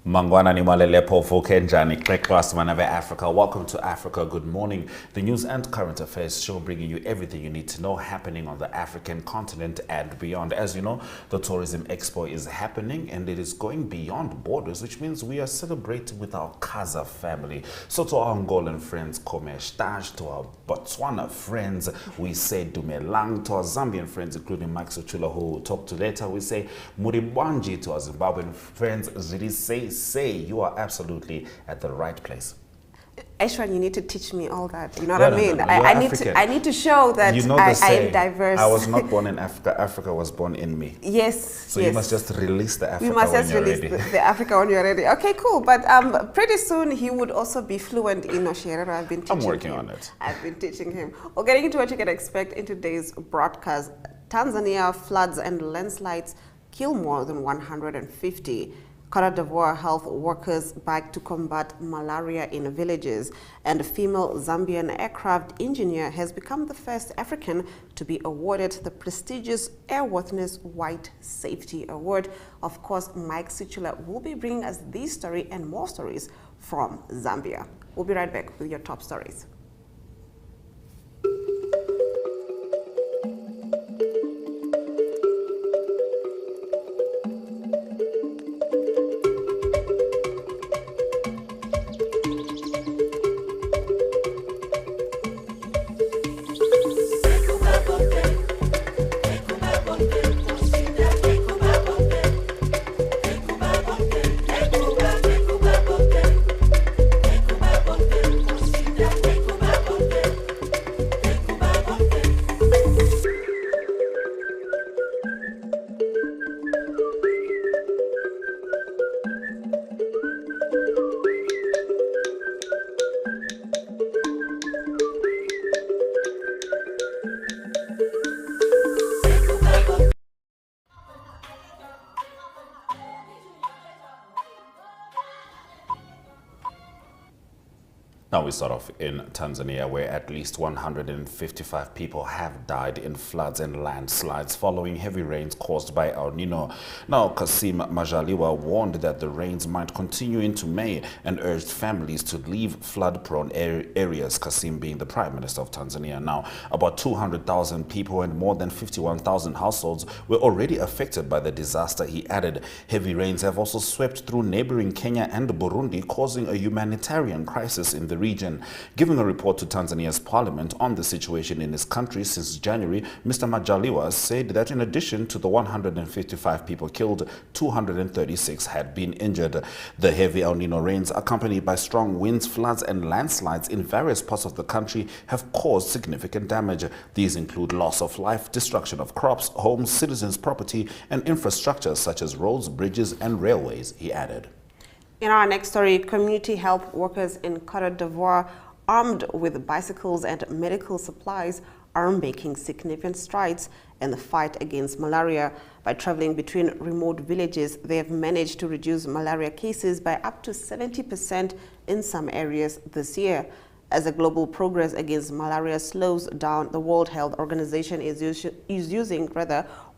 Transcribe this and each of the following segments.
Mangwana ni malelepo fukenjani class manave Africa. Welcome to Africa Good Morning, the news and current affairs show bringing you everything you need to know happening on the African continent and beyond. As you know, the Tourism Expo is happening and it is going beyond borders, which means we are celebrating with our Kaza family. So to our Angolan friends, Komeshtash, to our Botswana friends, we say Dumelang, to our Zambian friends, including Max Ochula, who we'll talk to later, we say Muribwanji, to our Zimbabwean friends, say you are absolutely at the right place. Ashwan, you need to teach me all that. You know what I mean? No. I need to show that you know I am diverse. I was not born in Africa. Africa was born in me. Yes. So you must just release the Africa we must when just you're release ready. the Africa when you're ready. Okay, cool. But pretty soon he would also be fluent in Osherero. I've been teaching him. I'm working on it. I've been teaching him. Well, getting into what you can expect in today's broadcast. Tanzania floods and landslides kill more than 150. Cote d'Ivoire health workers back to combat malaria in villages, and a female Zambian aircraft engineer has become the first African to be awarded the prestigious Airworthiness White Safety Award. Of course, Mike Sichula will be bringing us this story and more stories from Zambia. We'll be right back with your top stories. Now we start off in Tanzania, where at least 155 people have died in floods and landslides following heavy rains caused by El Nino. Now, Kassim Majaliwa warned that the rains might continue into May and urged families to leave flood-prone areas, Kassim being the Prime Minister of Tanzania. Now, about 200,000 people and more than 51,000 households were already affected by the disaster, he added. Heavy rains have also swept through neighboring Kenya and Burundi, causing a humanitarian crisis in the region. Giving a report to Tanzania's parliament on the situation in his country since January, Mr. Majaliwa said that in addition to the 155 people killed, 236 had been injured. The heavy El Nino rains, accompanied by strong winds, floods and landslides in various parts of the country, have caused significant damage. These include loss of life, destruction of crops, homes, citizens' property and infrastructure such as roads, bridges and railways, he added. In our next story, community health workers in Cote d'Ivoire, armed with bicycles and medical supplies, are making significant strides in the fight against malaria. By traveling between remote villages, they have managed to reduce malaria cases by up to 70% in some areas this year. As the global progress against malaria slows down, the World Health Organization is using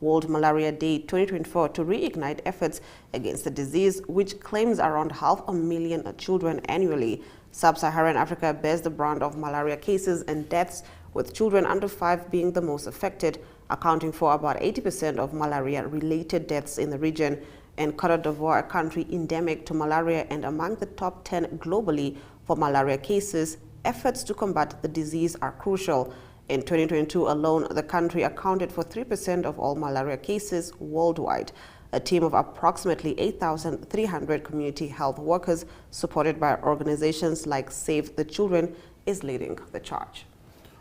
World Malaria Day 2024 to reignite efforts against the disease, which claims around 500,000 children annually. Sub-Saharan Africa bears the brunt of malaria cases and deaths, with children under 5 being the most affected, accounting for about 80% of malaria-related deaths in the region. In Cote d'Ivoire, a country endemic to malaria and among the top 10 globally for malaria cases, efforts to combat the disease are crucial. In 2022 alone, the country accounted for 3% of all malaria cases worldwide. A team of approximately 8,300 community health workers, supported by organizations like Save the Children, is leading the charge.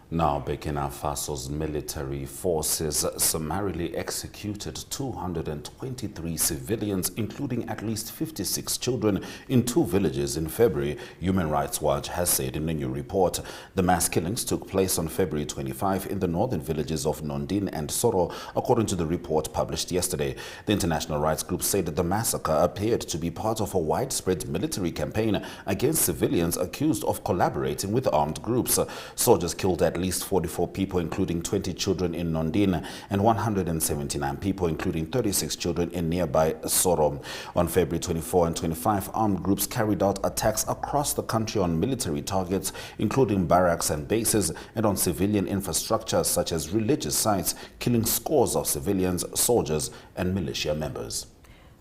Now, Burkina Faso's military forces summarily executed 223 civilians, including at least 56 children, in 2 villages in February, Human Rights Watch has said in a new report. The mass killings took place on February 25 in the northern villages of Nondin and Soro, according to the report published yesterday. The international rights group said that the massacre appeared to be part of a widespread military campaign against civilians accused of collaborating with armed groups. Soldiers killed at at least 44 people, including 20 children in Nondine, and 179 people, including 36 children in nearby Sorom. On February 24 and 25, armed groups carried out attacks across the country on military targets, including barracks and bases, and on civilian infrastructure such as religious sites, killing scores of civilians, soldiers, and militia members.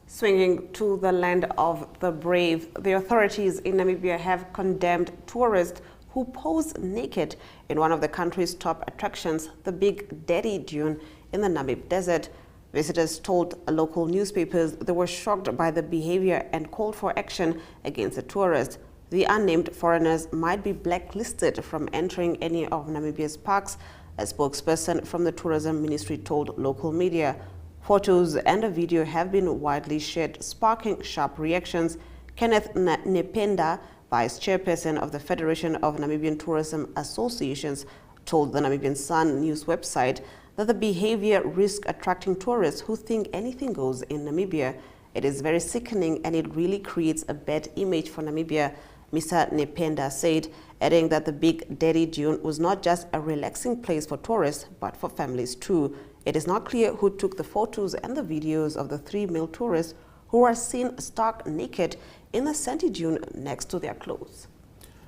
Swinging to the land of the brave, the authorities in Namibia have condemned tourists who pose naked in one of the country's top attractions, the Big Daddy Dune in the Namib Desert. Visitors told local newspapers they were shocked by the behavior and called for action against the tourists. The unnamed foreigners might be blacklisted from entering any of Namibia's parks, a spokesperson from the Tourism Ministry told local media. Photos and a video have been widely shared, sparking sharp reactions. Kenneth Nependa, vice chairperson of the Federation of Namibian Tourism Associations, told the Namibian Sun news website that the behavior risks attracting tourists who think anything goes in Namibia. It is very sickening and it really creates a bad image for Namibia, Mr. Nependa said, adding that the Big Daddy Dune was not just a relaxing place for tourists, but for families too. It is not clear who took the photos and the videos of the 3 male tourists who are seen stark naked in the sandy dune next to their clothes.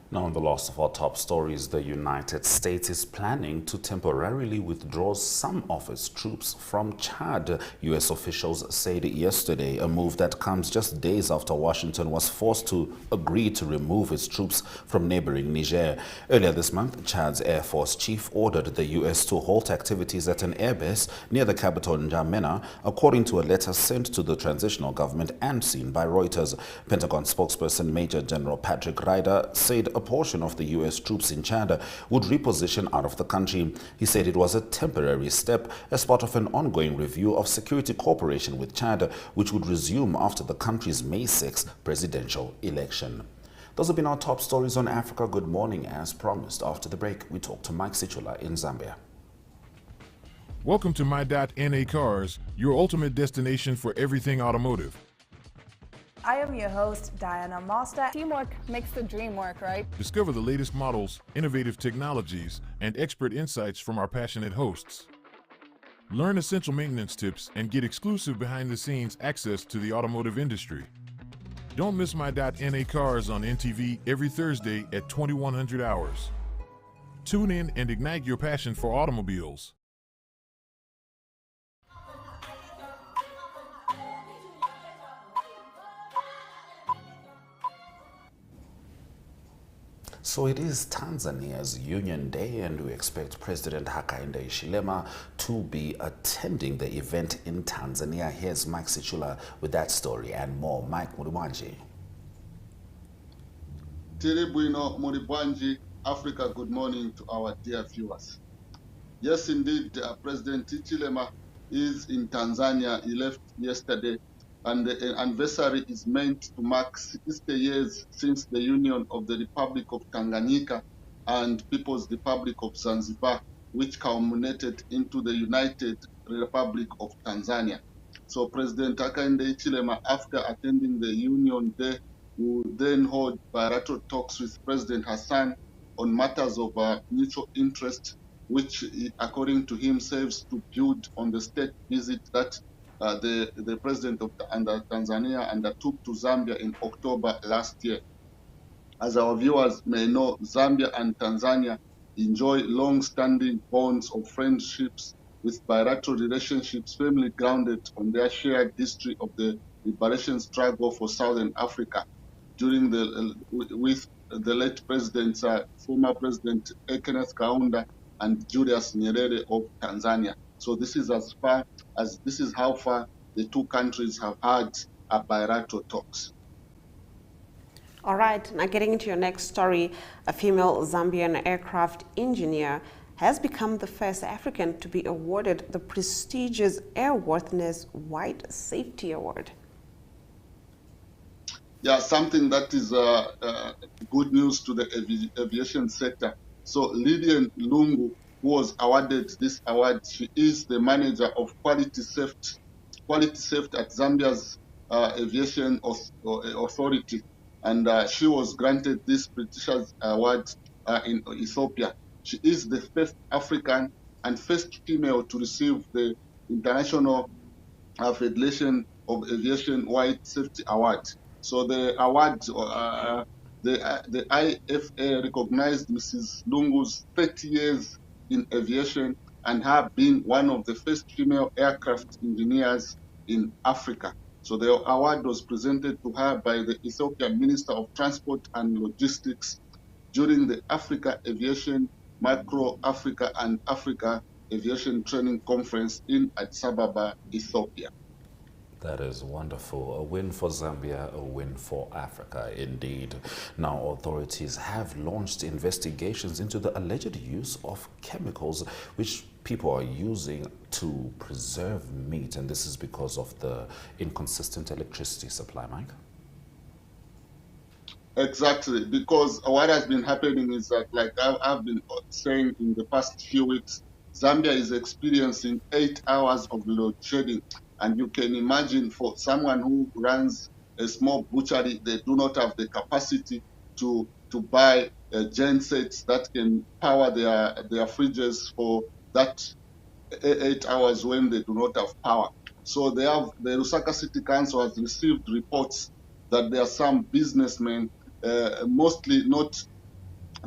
Now, in the last of our top stories, the United States is planning to temporarily withdraw some of its troops from Chad, U.S. officials said yesterday, a move that comes just days after Washington was forced to agree to remove its troops from neighboring Niger. Earlier this month, Chad's Air Force chief ordered the U.S. to halt activities at an airbase near the capital N'Djamena, according to a letter sent to the transitional government and seen by Reuters. Pentagon spokesperson Major General Patrick Ryder said a portion of the U.S. troops in Chad would reposition out of the country. He said it was a temporary step as part of an ongoing review of security cooperation with Chad, which would resume after the country's May 6 presidential election. Those have been our top stories on Africa Good Morning. As promised, after the break, we talk to Mike Sichula in Zambia. Welcome to My.NA Cars, your ultimate destination for everything automotive. I am your host, Diana Master. Teamwork makes the dream work, right? Discover the latest models, innovative technologies, and expert insights from our passionate hosts. Learn essential maintenance tips and get exclusive behind-the-scenes access to the automotive industry. Don't miss My.NA Cars on NTV every Thursday at 2100 hours. Tune in and ignite your passion for automobiles. So it is Tanzania's Union Day, and we expect President Hakainde Hichilema to be attending the event in Tanzania. Here's Mike Sichula with that story and more. Mike Muribanji. Tiribuino Muribanji, Africa, good morning to our dear viewers. Yes, indeed, President Hichilema is in Tanzania. He left yesterday, and the anniversary is meant to mark 60 years since the union of the Republic of Tanganyika and People's Republic of Zanzibar, which culminated into the United Republic of Tanzania. So President Hakainde Hichilema, after attending the Union Day, will then hold bilateral talks with President Hassan on matters of mutual interest, which, according to him, serves to build on the state visit that the president of Tanzania undertook to Zambia in October last year. As our viewers may know, Zambia and Tanzania enjoy long-standing bonds of friendships with bilateral relationships firmly grounded on their shared history of the liberation struggle for Southern Africa during with the late presidents, former President Kenneth Kaunda and Julius Nyerere of Tanzania. So this is how far the two countries have had bilateral talks. All right, now getting into your next story, a female Zambian aircraft engineer has become the first African to be awarded the prestigious Airworthiness Wide Safety Award. Yeah, something that is good news to the aviation sector. So Lydian Lungu, who was awarded this award, she is the manager of quality safety at Zambia's aviation authority, and she was granted this prestigious award in Ethiopia. She is the first African and first female to receive the International Federation of Aviation Wide Safety Award. So the award, the IFA recognized Mrs. Lungu's 30 years in aviation and her being one of the first female aircraft engineers in Africa. So the award was presented to her by the Ethiopian Minister of Transport and Logistics during the Africa Aviation, Macro Africa and Africa Aviation Training Conference in Addis Ababa, Ethiopia. That is wonderful. A win for Zambia, a win for Africa, indeed. Now, authorities have launched investigations into the alleged use of chemicals which people are using to preserve meat, and this is because of the inconsistent electricity supply, Mike? Exactly, because what has been happening is that, like I've been saying in the past few weeks, Zambia is experiencing 8 hours of load shedding. And you can imagine for someone who runs a small butchery, they do not have the capacity to buy gen sets that can power their fridges for that 8 hours when they do not have power. So the Lusaka City Council has received reports that there are some businessmen, mostly not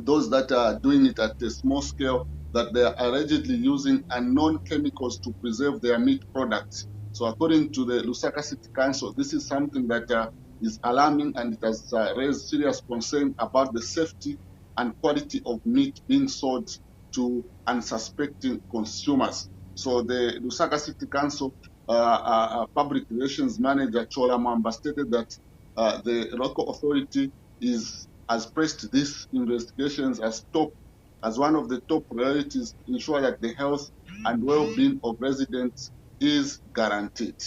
those that are doing it at a small scale, that they are allegedly using unknown chemicals to preserve their meat products. So according to the Lusaka City Council, this is something that is alarming, and it has raised serious concern about the safety and quality of meat being sold to unsuspecting consumers. So the Lusaka City Council Public Relations Manager Chola Mamba stated that the local authority has pressed these investigations as one of the top priorities to ensure that the health and well-being of residents is guaranteed.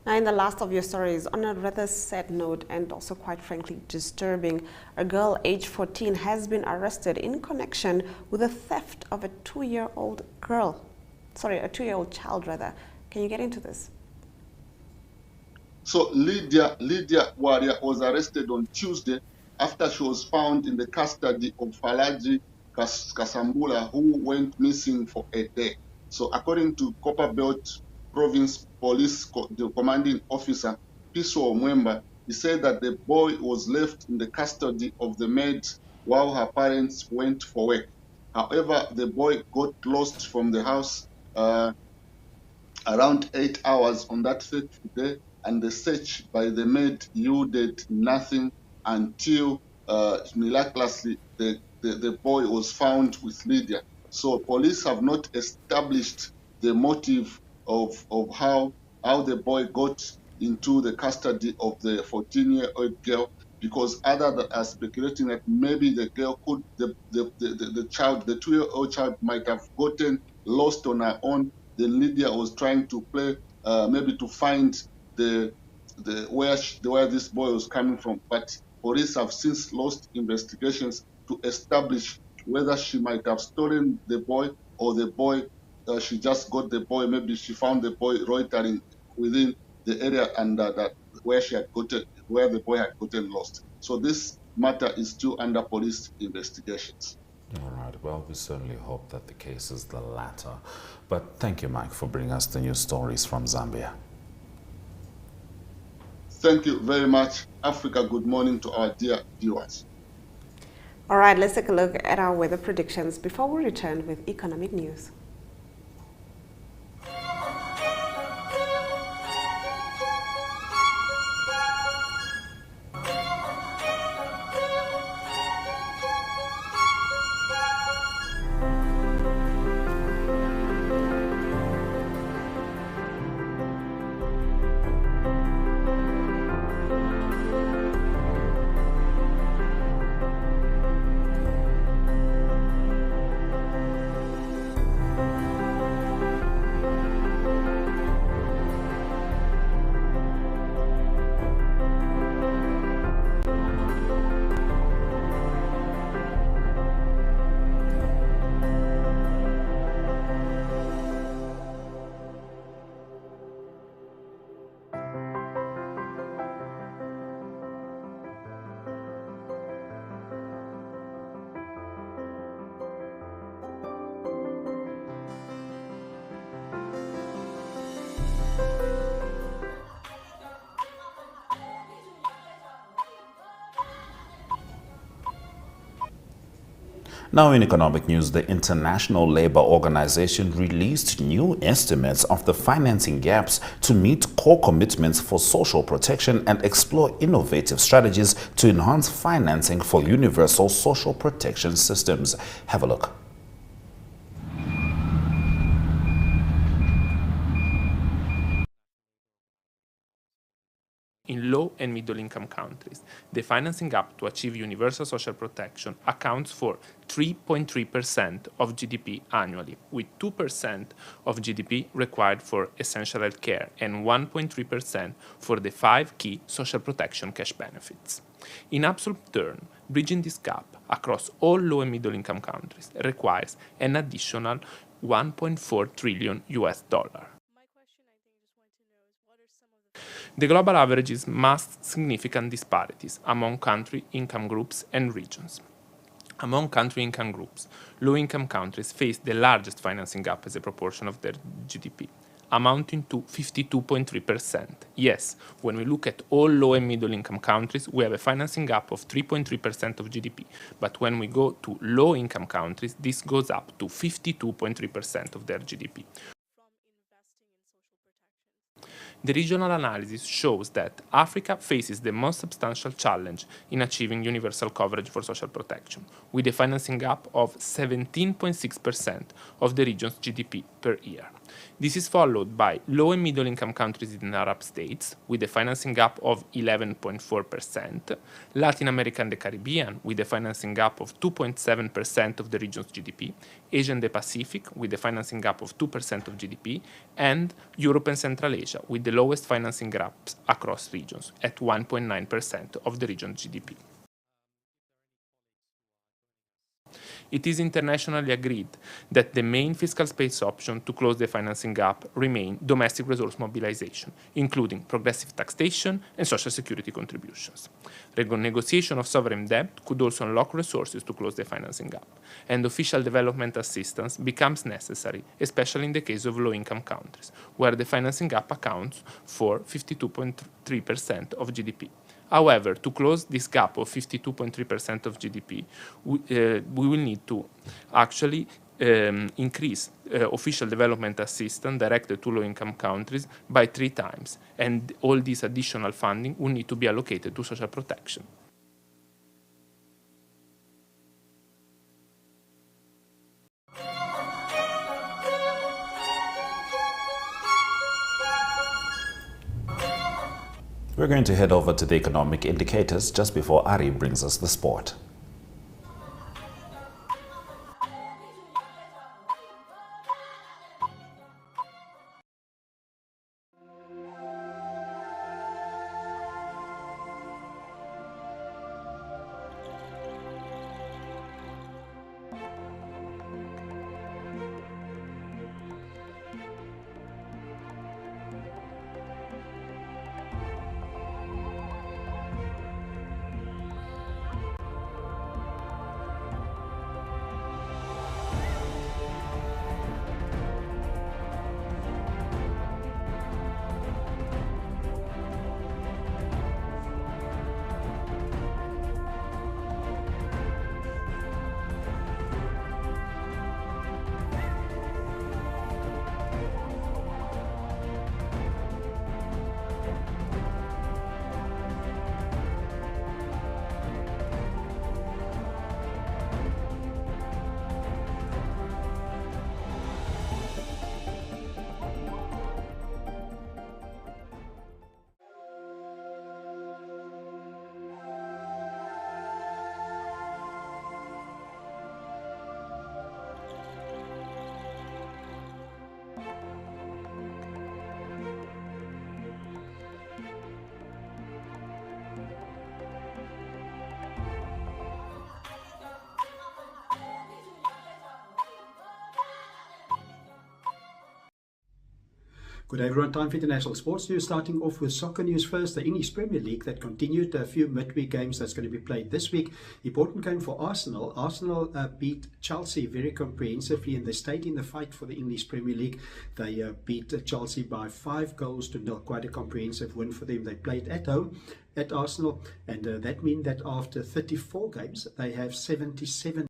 Now, in the last of your stories, on a rather sad note and also quite frankly disturbing, a girl aged 14 has been arrested in connection with the theft of a 2-year-old child rather. Can you get into this? So Lydia Warrior was arrested on Tuesday after she was found in the custody of Falaji Kasambula, who went missing for a day. So according to Copperbelt Province Police, the commanding officer, Piso Mwemba, he said that the boy was left in the custody of the maid while her parents went for work. However, the boy got lost from the house around 8 hours on that fateful day, and the search by the maid yielded nothing until miraculously the boy was found with Lydia. So police have not established the motive of how the boy got into the custody of the 14-year-old girl, because others are speculating that maybe the girl the 2-year-old child might have gotten lost on her own. Then Lydia was trying to play, maybe to find where this boy was coming from. But police have since launched investigations to establish whether she might have stolen the boy, or the boy, she just got the boy. Maybe she found the boy loitering within the area, and where the boy had gotten lost. So this matter is still under police investigations. All right. Well, we certainly hope that the case is the latter. But thank you, Mike, for bringing us the news stories from Zambia. Thank you very much. Africa, good morning to our dear viewers. All right, let's take a look at our weather predictions before we return with economic news. Now in economic news, the International Labour Organization released new estimates of the financing gaps to meet core commitments for social protection and explore innovative strategies to enhance financing for universal social protection systems. Have a look. In low and middle income countries, the financing gap to achieve universal social protection accounts for 3.3% of GDP annually, with 2% of GDP required for essential health care and 1.3% for the 5 key social protection cash benefits. In absolute terms, bridging this gap across all low and middle income countries requires an additional $1.4 trillion. The global averages mask significant disparities among country income groups and regions. Among country income groups, low-income countries face the largest financing gap as a proportion of their GDP, amounting to 52.3%. Yes, when we look at all low and middle-income countries, we have a financing gap of 3.3% of GDP, but when we go to low-income countries, this goes up to 52.3% of their GDP. The regional analysis shows that Africa faces the most substantial challenge in achieving universal coverage for social protection, with a financing gap of 17.6% of the region's GDP per year. This is followed by low and middle income countries in Arab states, with a financing gap of 11.4%, Latin America and the Caribbean, with a financing gap of 2.7% of the region's GDP, Asia and the Pacific, with a financing gap of 2% of GDP, and Europe and Central Asia, with the lowest financing gaps across regions, at 1.9% of the region's GDP. It is internationally agreed that the main fiscal space option to close the financing gap remain domestic resource mobilization, including progressive taxation and social security contributions. Renegotiation of sovereign debt could also unlock resources to close the financing gap, and official development assistance becomes necessary, especially in the case of low-income countries, where the financing gap accounts for 52.3% of GDP. However, to close this gap of 52.3% of GDP, we will need to actually increase official development assistance directed to low-income countries by 3 times, and all this additional funding will need to be allocated to social protection. We're going to head over to the economic indicators just before Arrie brings us the sport. Good day everyone, time for international sports news, starting off with soccer news first. The English Premier League that continued, a few midweek games that's going to be played this week. Important game for Arsenal. Arsenal beat Chelsea very comprehensively and they stayed in the fight for the English Premier League. They beat Chelsea by 5 goals to 0, quite a comprehensive win for them. They played at home at Arsenal, and that means that after 34 games they have 77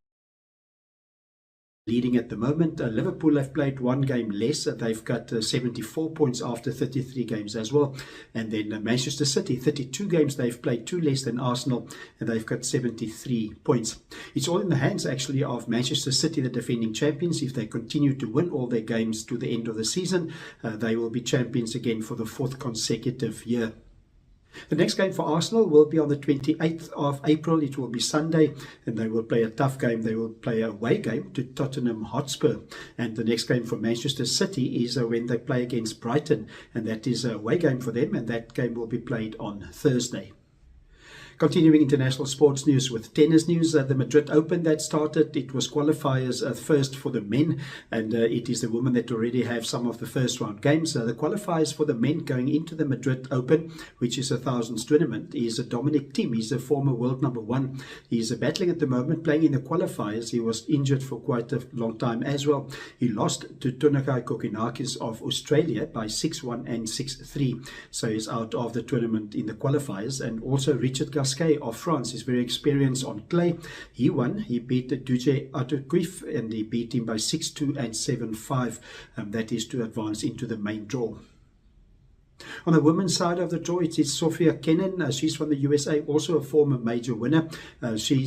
leading at the moment. Liverpool have played one game less. They've got 74 points after 33 games as well. And then Manchester City, 32 games. They've played 2 less than Arsenal, and they've got 73 points. It's all in the hands, actually, of Manchester City, the defending champions. If they continue to win all their games to the end of the season, they will be champions again for the 4th consecutive year. The next game for Arsenal will be on the 28th of April. It will be Sunday, and they will play a tough game. They will play a away game to Tottenham Hotspur. And the next game for Manchester City is when they play against Brighton, and that is a away game for them, and that game will be played on Thursday. Continuing international sports news with tennis news, the Madrid Open that started, it was qualifiers first for the men, and it is the women that already have some of the first round games. The qualifiers for the men going into the Madrid Open, which is a thousands tournament, is Dominic Thiem. He's a former world number 1. He's battling at the moment, playing in the qualifiers. He was injured for quite a long time as well. He lost to Tunakai Kokinakis of Australia by 6-1 and 6-3. So he's out of the tournament in the qualifiers. And also Richard Gasquet of France is very experienced on clay. He won. He beat Duje Atuquif, and he beat him by 6-2 and 7-5. That is to advance into the main draw. On the women's side of the draw, it is Sofia Kenin. She's from the USA, also a former major winner. She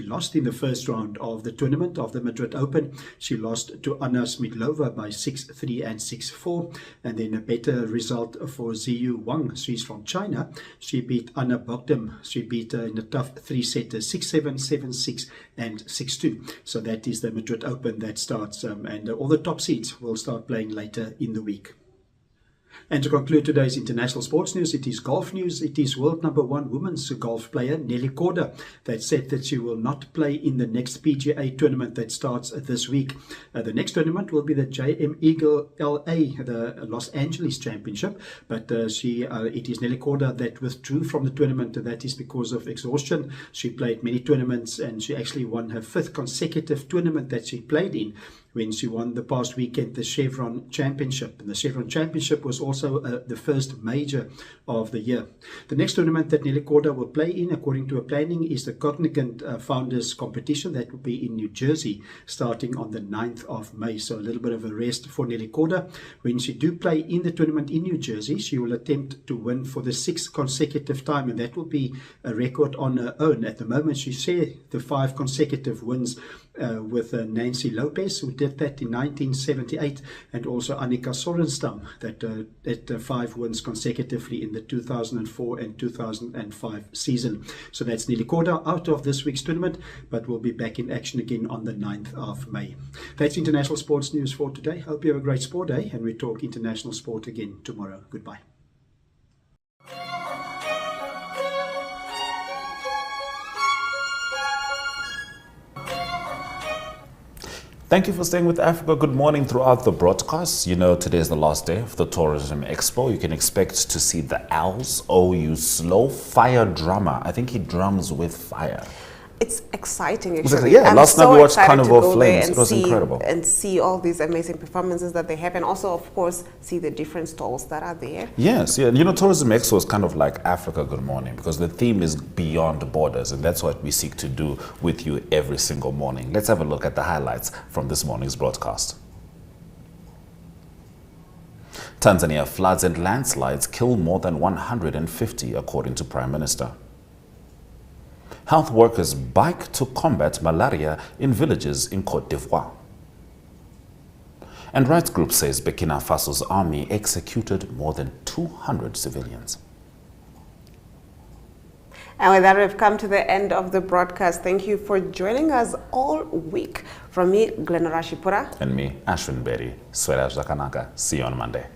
lost in the first round of the tournament of the Madrid Open. She lost to Anna Smidlova by 6-3 and 6-4. And then a better result for Ziyu Wang. She's from China. She beat Anna Bogdam. She beat her in a tough 3-setter, 6-7, 7-6 and 6-2. So that is the Madrid Open that starts, and all the top seeds will start playing later in the week. And to conclude today's international sports news, it is golf news. It is world number 1 women's golf player Nelly Korda that said that she will not play in the next PGA tournament that starts this week. The next tournament will be the JM Eagle LA, the Los Angeles Championship. But it is Nelly Korda that withdrew from the tournament. That is because of exhaustion. She played many tournaments, and she actually won her 5th consecutive tournament that she played in, when she won the past weekend the Chevron Championship. And the Chevron Championship was also the first major of the year. The next tournament that Nelly Korda will play in, according to her planning, is the Cognizant Founders Competition. That will be in New Jersey, starting on the 9th of May. So a little bit of a rest for Nelly Korda. When she do play in the tournament in New Jersey, she will attempt to win for the 6th consecutive time, and that will be a record on her own. At the moment, she shares the 5 consecutive wins with Nancy Lopez, who did that in 1978, and also Annika Sorenstam that had 5 wins consecutively in the 2004 and 2005 season. So that's Nelly Korda out of this week's tournament, but will be back in action again on the 9th of May. That's international sports news for today. Hope you have a great sport day, and we talk international sport again tomorrow. Goodbye. Thank you for staying with Africa Good Morning throughout the broadcast. You know, today is the last day of the Tourism Expo. You can expect to see the Owls, OU Slow Fire Drummer. I think he drums with fire. It's exciting, actually. Yeah, last night we watched Carnival Flames. It was incredible. And see all these amazing performances that they have, and also, of course, see the different stalls that are there. Yes, yeah. You know, Tourism Expo is kind of like Africa Good Morning, because the theme is beyond borders, and that's what we seek to do with you every single morning. Let's have a look at the highlights from this morning's broadcast. Tanzania floods and landslides kill more than 150, according to Prime Minister. Health workers bike to combat malaria in villages in Côte d'Ivoire. And rights group says Burkina Faso's army executed more than 200 civilians. And with that, we've come to the end of the broadcast. Thank you for joining us all week. From me, Glenora Shipura. And me, Ashwin Berry. Sweraj Zakanaka. See you on Monday.